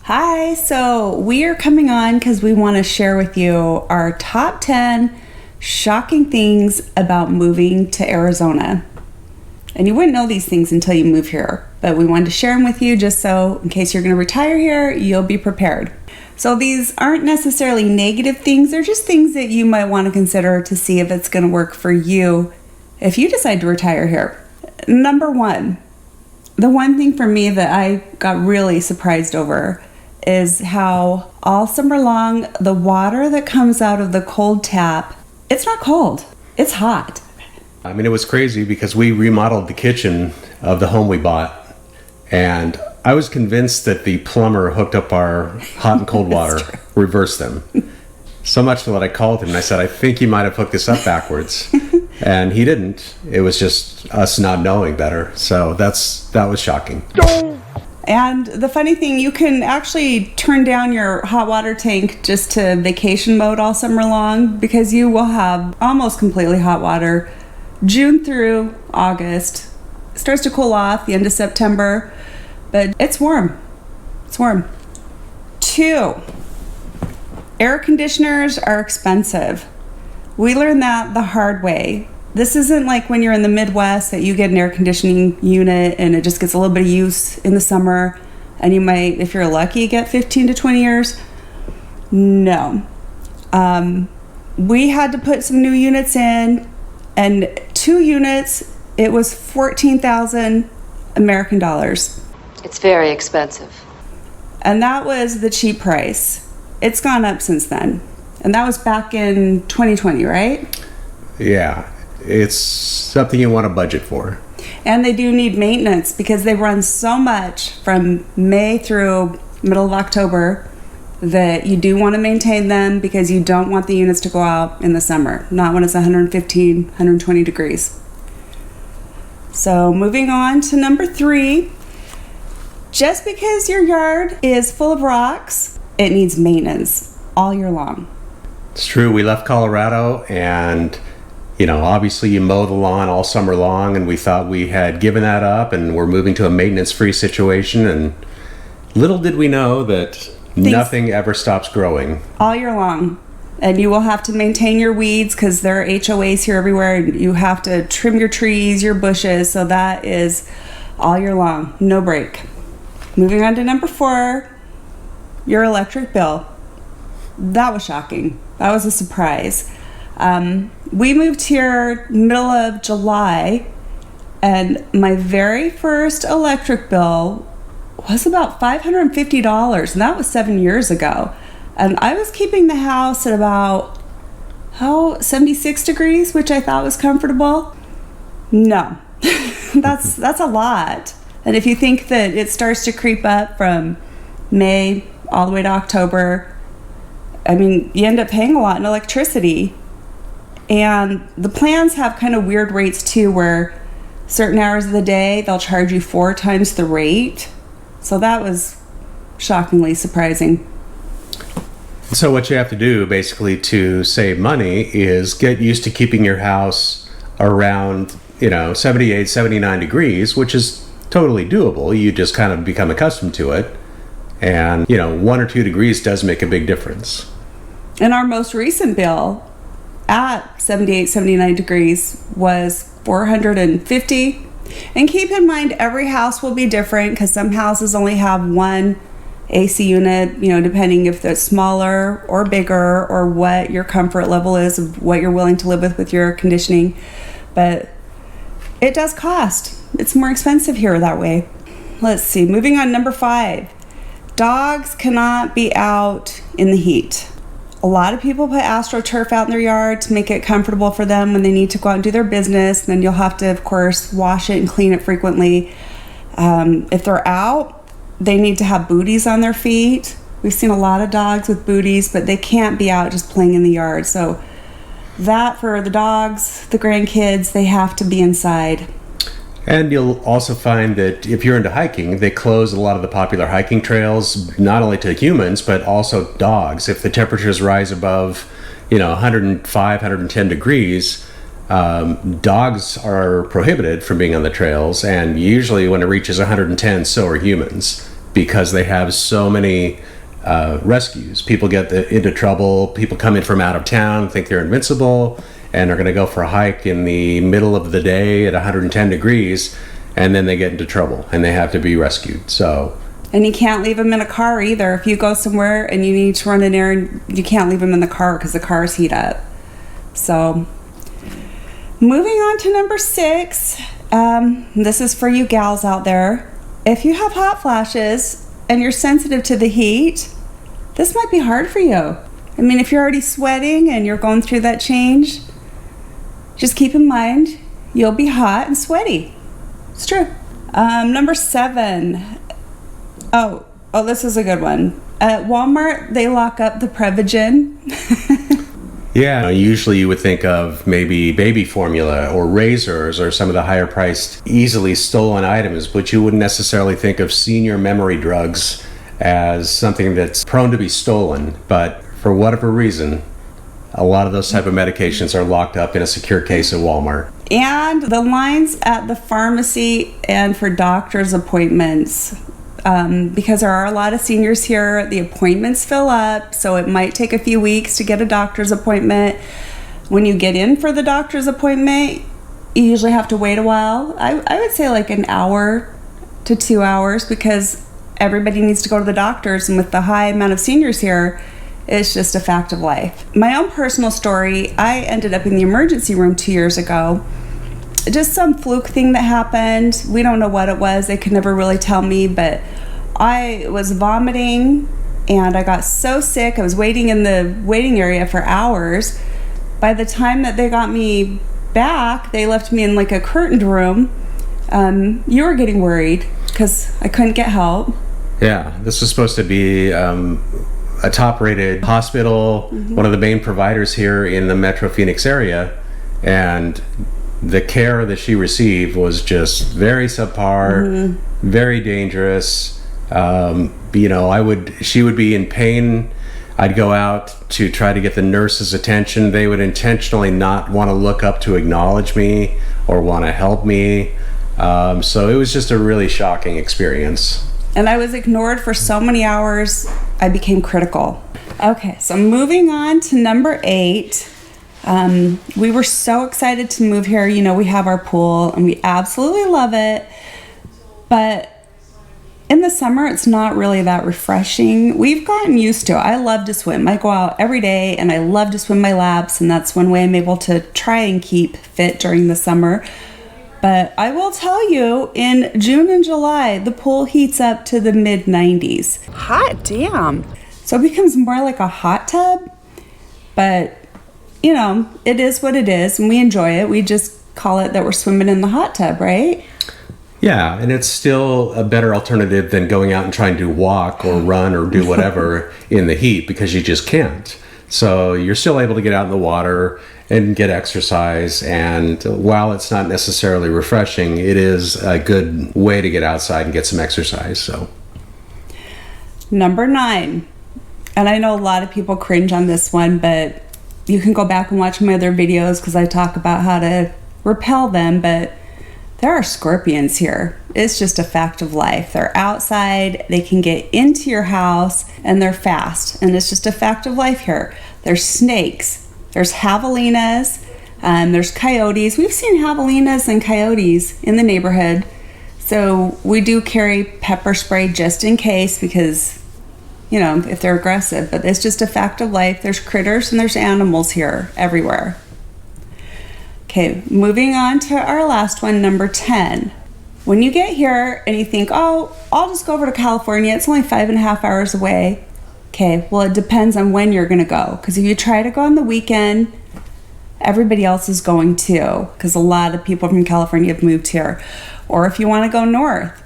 Hi, so we are coming on because we want to share with you our top 10 shocking things about moving to Arizona. And you wouldn't know these things until you move here, but we wanted to share them with you just so in case you're going to retire here, you'll be prepared. So these aren't necessarily negative things, they're just things that you might want to consider to see if it's going to work for you if you decide to retire here. Number one, the one thing for me that I got really surprised over is how all summer long the water that comes out of the cold tap, it's not cold, it's hot. I mean, it was crazy because we remodeled the kitchen of the home we bought, and I was convinced that the plumber hooked up our hot and cold water, reversed them. So much that I called him and I said, I think you might have hooked this up backwards. And he didn't. It was just us not knowing better. So that was shocking. And the funny thing, you can actually turn down your hot water tank just to vacation mode all summer long because you will have almost completely hot water June through August. It starts to cool off the end of September, but it's warm. It's warm. 2, air conditioners are expensive. We learned that the hard way. This isn't like when you're in the Midwest that you get an air conditioning unit and it just gets a little bit of use in the summer and you might, if you're lucky, get 15 to 20 years. No. We had to put some new units in, and 2 units, it was 14,000 American dollars. It's very expensive. And that was the cheap price. It's gone up since then. And that was back in 2020, right? Yeah. It's something you want to budget for. And they do need maintenance because they run so much from May through middle of October that you do want to maintain them because you don't want the units to go out in the summer, not when it's 115, 120 degrees. So moving on to number 3, just because your yard is full of rocks, it needs maintenance all year long. It's true. We left Colorado and obviously you mow the lawn all summer long, and we thought we had given that up and we're moving to a maintenance-free situation, and little did we know that nothing ever stops growing. All year long. And you will have to maintain your weeds because there are HOAs here everywhere, and you have to trim your trees, your bushes, so that is all year long, no break. Moving on to number 4, your electric bill. That was shocking. That was a surprise. We moved here middle of July, and my very first electric bill was about $550, and that was 7 years ago. And I was keeping the house at about 76 degrees, which I thought was comfortable. No, that's a lot. And if you think that it starts to creep up from May all the way to October, I mean, you end up paying a lot in electricity. And the plans have kind of weird rates too, where certain hours of the day they'll charge you 4 times the rate. So that was shockingly surprising. So what you have to do basically to save money is get used to keeping your house around 78, 79 degrees, which is totally doable. You just kind of become accustomed to it. And 1 or 2 degrees does make a big difference. And our most recent bill at 78, 79 degrees was $450. And keep in mind, every house will be different because some houses only have one AC unit, depending if it's smaller or bigger or what your comfort level is of what you're willing to live with your conditioning. But it does cost. It's more expensive here that way. Let's see, moving on, number 5. Dogs cannot be out in the heat. A lot of people put AstroTurf out in their yard to make it comfortable for them when they need to go out and do their business. Then you'll have to, of course, wash it and clean it frequently. If they're out, they need to have booties on their feet. We've seen a lot of dogs with booties, but they can't be out just playing in the yard. So that for the dogs, the grandkids, they have to be inside. And you'll also find that if you're into hiking, they close a lot of the popular hiking trails, not only to humans, but also dogs. If the temperatures rise above, 105, 110 degrees, dogs are prohibited from being on the trails. And usually when it reaches 110, so are humans. because they have so many rescues. People get into trouble. People come in from out of town, think they're invincible, and are going to go for a hike in the middle of the day at 110 degrees, and then they get into trouble and they have to be rescued. So. And you can't leave them in a car either. If you go somewhere and you need to run an errand, you can't leave them in the car because the cars heat up. So, moving on to number 6. This is for you gals out there. If you have hot flashes and you're sensitive to the heat, this might be hard for you. I mean, if you're already sweating and you're going through that change, just keep in mind you'll be hot and sweaty. It's true. Number 7. Oh, this is a good one. At Walmart, they lock up the Prevagen. Yeah, usually you would think of maybe baby formula or razors or some of the higher priced, easily stolen items, but you wouldn't necessarily think of senior memory drugs as something that's prone to be stolen. But for whatever reason, a lot of those type of medications are locked up in a secure case at Walmart. And the lines at the pharmacy and for doctor's appointments. Because there are a lot of seniors here, the appointments fill up, so it might take a few weeks to get a doctor's appointment. When you get in for the doctor's appointment, you usually have to wait a while. I would say like an hour to 2 hours, because everybody needs to go to the doctors, and with the high amount of seniors here, it's just a fact of life. My own personal story, I ended up in the emergency room 2 years ago. Just some fluke thing that happened. We don't know what it was. They could never really tell me, but I was vomiting and I got so sick. I was waiting in the waiting area for hours. By the time that they got me back, they left me in like a curtained room. You were getting worried because I couldn't get help. Yeah, this was supposed to be a top-rated hospital, one of the main providers here in the Metro Phoenix area, and the care that she received was just very subpar, very dangerous. She would be in pain. I'd go out to try to get the nurse's attention. They would intentionally not want to look up to acknowledge me or want to help me. So it was just a really shocking experience. And I was ignored for so many hours, I became critical. Okay, so moving on to number 8. We were so excited to move here. You know, we have our pool and we absolutely love it. But in the summer, it's not really that refreshing. We've gotten used to it. I love to swim. I go out every day and I love to swim my laps. And that's one way I'm able to try and keep fit during the summer. But I will tell you, in June and July, the pool heats up to the mid-90s. Hot damn. So it becomes more like a hot tub. But you know, it is what it is, and we enjoy it. We just call it that we're swimming in the hot tub, right? Yeah, and it's still a better alternative than going out and trying to walk or run or do whatever in the heat, because you just can't. So you're still able to get out in the water and get exercise, and while it's not necessarily refreshing, it is a good way to get outside and get some exercise. So, number 9, and I know a lot of people cringe on this one, but you can go back and watch my other videos because I talk about how to repel them, but there are scorpions here. It's just a fact of life. They're outside, they can get into your house, and they're fast. And it's just a fact of life here. There's snakes, there's javelinas, there's coyotes. We've seen javelinas and coyotes in the neighborhood. So we do carry pepper spray just in case, because you know, if they're aggressive, but it's just a fact of life. There's critters and there's animals here everywhere. Okay, moving on to our last one, number 10. When you get here and you think, oh, I'll just go over to California, it's only 5.5 hours away. Okay, well, it depends on when you're gonna go. Because if you try to go on the weekend, everybody else is going too, because a lot of people from California have moved here. Or if you wanna go north,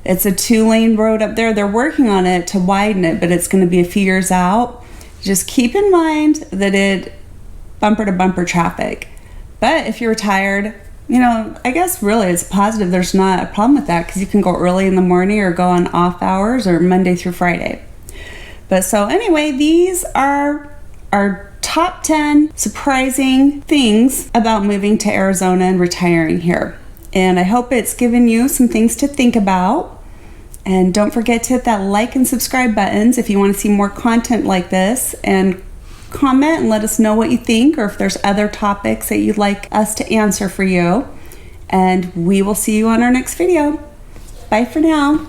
it's a 2-lane road up there. They're working on it to widen it, but it's going to be a few years out. Just keep in mind that it bumper to bumper traffic. But if you're retired, you know, I guess really it's positive. There's not a problem with that because you can go early in the morning or go on off hours or Monday through Friday. But so anyway, these are our top 10 surprising things about moving to Arizona and retiring here. And I hope it's given you some things to think about. And don't forget to hit that like and subscribe buttons if you want to see more content like this, and comment and let us know what you think, or if there's other topics that you'd like us to answer for you. And we will see you on our next video. Bye for now.